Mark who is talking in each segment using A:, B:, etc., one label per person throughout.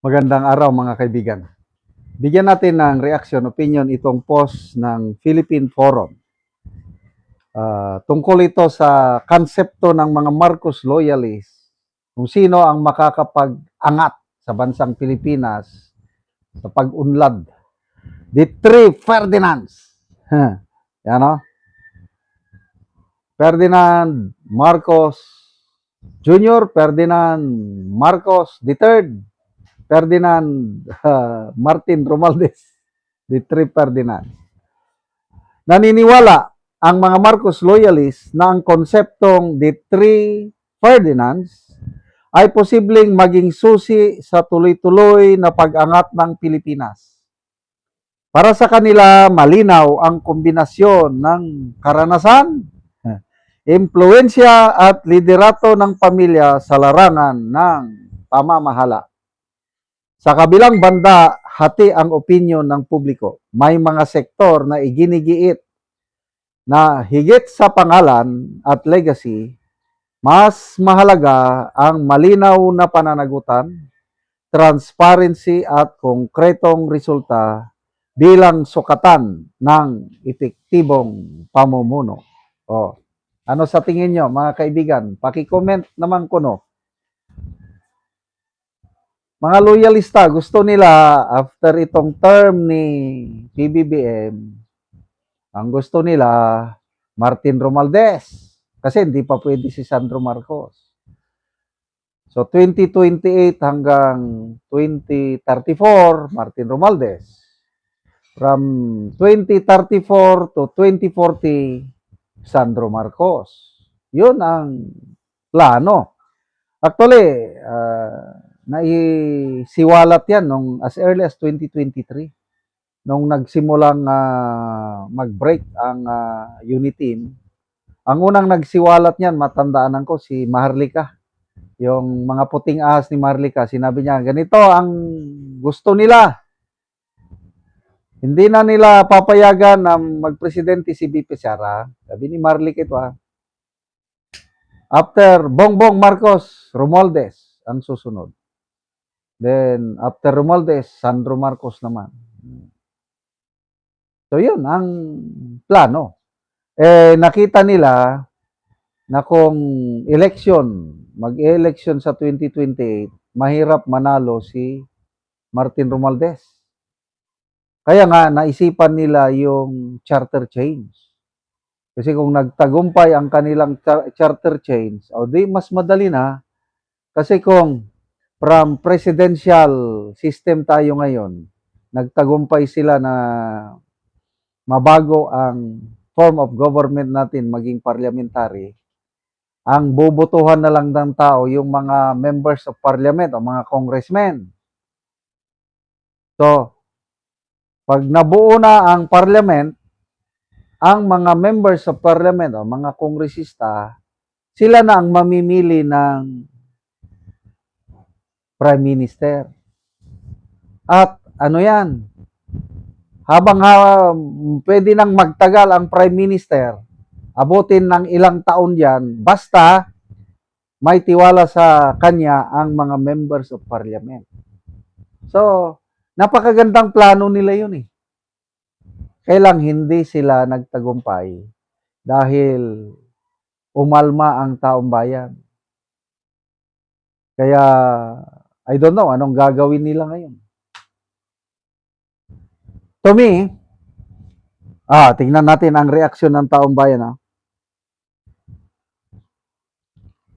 A: Magandang araw mga kaibigan. Bigyan natin ng reaction, opinion itong post ng Philippine Forum. Tungkol ito sa konsepto ng mga Marcos loyalists, kung sino ang makakapag-angat sa bansang Pilipinas sa pag-unlad. The three Ferdinands. Yan o. Ferdinand Marcos Jr., Ferdinand Marcos III, Ferdinand Martin Romualdez, the three Ferdinand. Naniniwala ang mga Marcos loyalists na ang konseptong the three Ferdinands ay posibleng maging susi sa tuloy-tuloy na pag-angat ng Pilipinas. Para sa kanila, malinaw ang kombinasyon ng karanasan, impluensya at liderato ng pamilya sa larangan ng pamamahala. Sa kabilang banda, hati ang opinyon ng publiko. May mga sektor na iginigiit na higit sa pangalan at legacy, mas mahalaga ang malinaw na pananagutan, transparency at konkretong resulta bilang sukatan ng epektibong pamumuno. Ano sa tingin nyo mga kaibigan? Paki-comment naman kuno. Mga loyalista, gusto nila after itong term ni PBBM, ang gusto nila Martin Romualdez kasi hindi pa pwede si Sandro Marcos. So 2028 hanggang 2034, Martin Romualdez. From 2034 to 2040, Sandro Marcos. Yun ang plano. Actually, naisiwalat yan nung as early as 2023 nung nagsimulang mag-break ang unit team. Ang unang nagsiwalat niyan, matandaan ko, si Maharlika. Yung mga puting ahas ni Maharlika, sinabi niya, ganito ang gusto nila. Hindi na nila papayagan na magpresidente si BP Sara. Sabi ni Maharlika ito after Bongbong Marcos, Romualdez ang susunod. Then, after Romualdez, Sandro Marcos naman. So, yun ang plano. Nakita nila na kung mag-election sa 2028, mahirap manalo si Martin Romualdez. Kaya nga, naisipan nila yung charter change. Kasi kung nagtagumpay ang kanilang charter change, di mas madali na. Kasi kung from presidential system tayo ngayon, nagtagumpay sila na mabago ang form of government natin maging parliamentary, ang bobotohan na lang ng tao yung mga members of parliament o mga congressmen. So, pag nabuo na ang parliament, ang mga members of parliament o mga kongresista, sila na ang mamimili ng prime minister. At ano yan? Habang pwede nang magtagal ang prime minister, abutin ng ilang taon yan, basta may tiwala sa kanya ang mga members of parliament. So, napakagandang plano nila yun eh. Kailang hindi sila nagtagumpay dahil umalma ang taong bayan. Kaya, I don't know anong gagawin nila ngayon. To me, tingnan natin ang reaksyon ng taong bayan.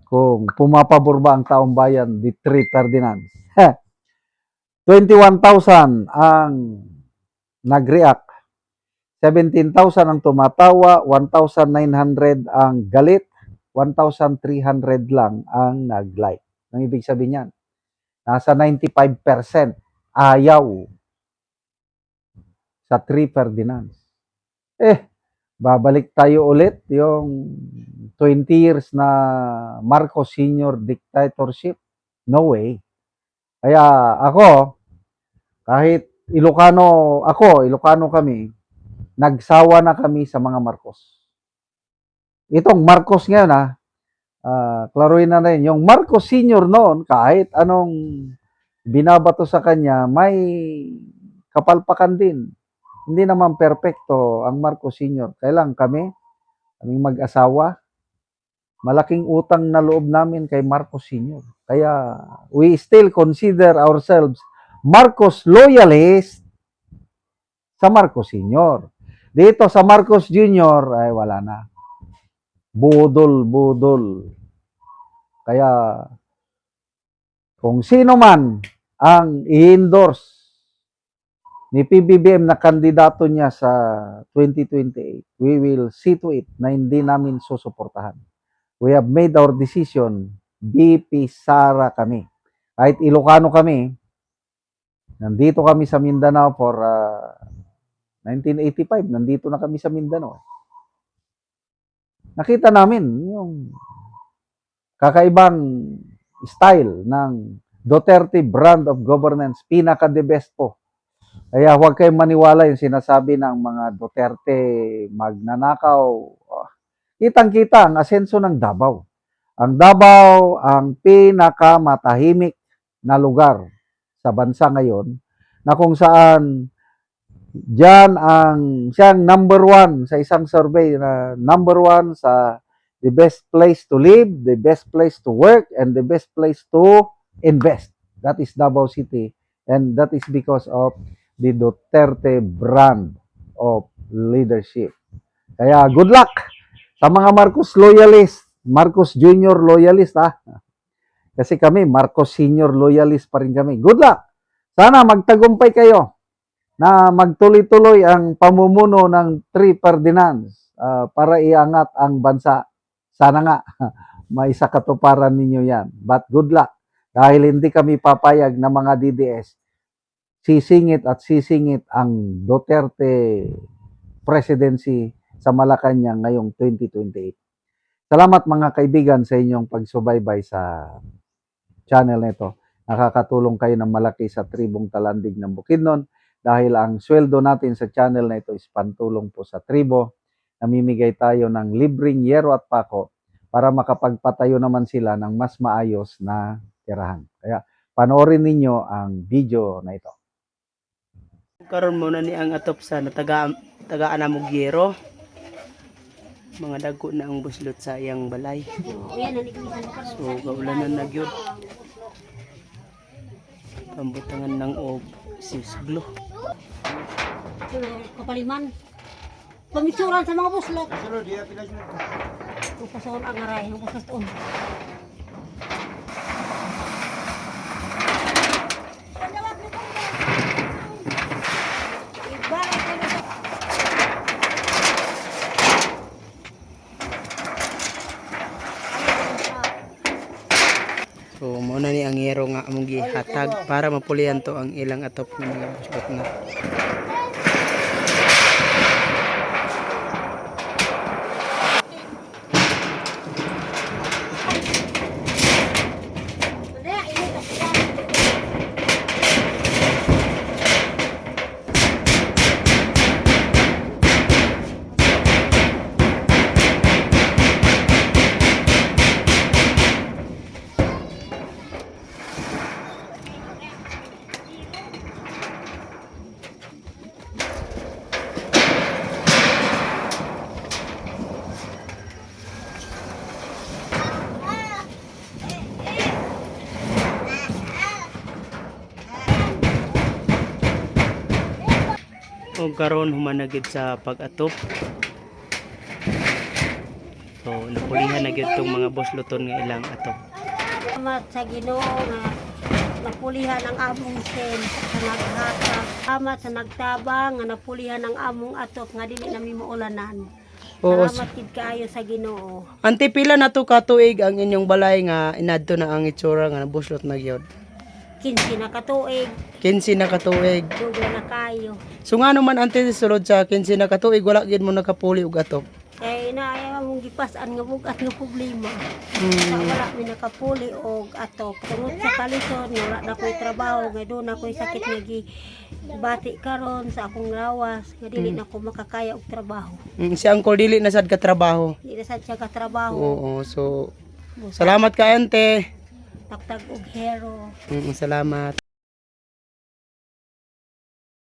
A: Kung pumapabor ba ang taong bayan, the three Ferdinands. 21,000 ang nag-react. 17,000 ang tumatawa, 1,900 ang galit, 1,300 lang ang nag-like. Ang ibig sabihin yan, nasa 95% ayaw sa three Ferdinands. Babalik tayo ulit yung 20 years na Marcos Sr. dictatorship. No way. Kaya ako, kahit Ilocano kami, nagsawa na kami sa mga Marcos. Itong Marcos ngayon klaruin na rin, yung Marcos Sr. noon, kahit anong binabato sa kanya, may kapalpakan din. Hindi naman perpekto ang Marcos Sr. Kailang kaming mag-asawa, malaking utang na loob namin kay Marcos Sr. Kaya we still consider ourselves Marcos loyalist sa Marcos Sr. Dito sa Marcos Jr. ay wala na. Budol. Kaya kung sino man ang i-endorse ni PBBM na kandidato niya sa 2028, we will see to it na hindi namin susuportahan. We have made our decision, BP Sara kami. Kahit Ilocano kami, nandito kami sa Mindanao for 1985, nandito na kami sa Mindanao. Nakita namin yung kakaibang style ng Duterte brand of governance, pinaka-the best po. Kaya huwag kayong maniwala yung sinasabi ng mga Duterte magnanakaw. Kitang-kita ang asenso ng Davao. Ang Davao ang pinakamatahimik na lugar sa bansa ngayon na kung saan diyan siyang number one sa isang survey na number one sa the best place to live, the best place to work, and the best place to invest. That is Davao City, and that is because of the Duterte brand of leadership. Kaya good luck sa mga Marcos loyalist, Marcos Jr. loyalist ha. Kasi kami, Marcos Sr. loyalist pa rin kami. Good luck! Sana magtagumpay kayo na magtuloy-tuloy ang pamumuno ng Tri Ferdinands para iangat ang bansa. Sana nga, may sakatuparan ninyo yan. But good luck. Dahil hindi kami papayag na mga DDS sisingit ang Duterte presidency sa Malacanang ngayong 2028. Salamat mga kaibigan sa inyong pagsubaybay sa channel nito. Nakakatulong kayo ng malaki sa tribong Talandig ng Bukidnon dahil ang sweldo natin sa channel na ito is pantulong po sa tribo. Namimigay tayo ng libreng yero at pako para makapagpatayo naman sila ng mas maayos na tirahan. Kaya panoorin ninyo ang video na ito.
B: Karon mo na ni ang atop sa tagaan na Mugyero. Mga dagko na ang buslot sa iyang balay. So kaulanan na gyud. Pambutangan ng og sisglo.
C: Kapaliman. Pamisuran sa mga buslot. Pasoon ang aray, ang buslot doon.
B: So mo na ni ang yero nga among gihatag para mapulian to ang ilang atop ng mga buslot na. O karon humanagid sa pag-atop. So napulihan na gyud tong mga bosloton nga ilang atop.
C: Salamat sa Ginoo nga napulihan ang among sen sa naghatag. Salamat sa nagtabang nga napulihan ang among atop nga dili nami maulanan.
B: Oo.
C: Salamat kid kaayo sa Ginoo.
B: Ante pila na to katuig ang inyong balay nga inadto na ang itsura nga buslot na gyud.
C: 15 na katuig,
B: 15 na katuig.
C: dugay na kayo.
B: So nga naman ante sulod sa 15 na katuig wala gyud mo nakapuli og atop.
C: Kay naaya mong gipas-an nga bugat nga problema. Sa wala mi nakapuli og atop. Tungod sa kalisod wala na ko'y trabaho, nga doon na ko'y sakit nga bati karon sa akong lawas, nga dili na ko makakaya og trabaho.
B: Si Uncle dili na sad ka trabaho.
C: Di na sad siya ka trabaho.
B: Oo, so salamat ka ante.
C: Tagtag og hero.
B: Salamat.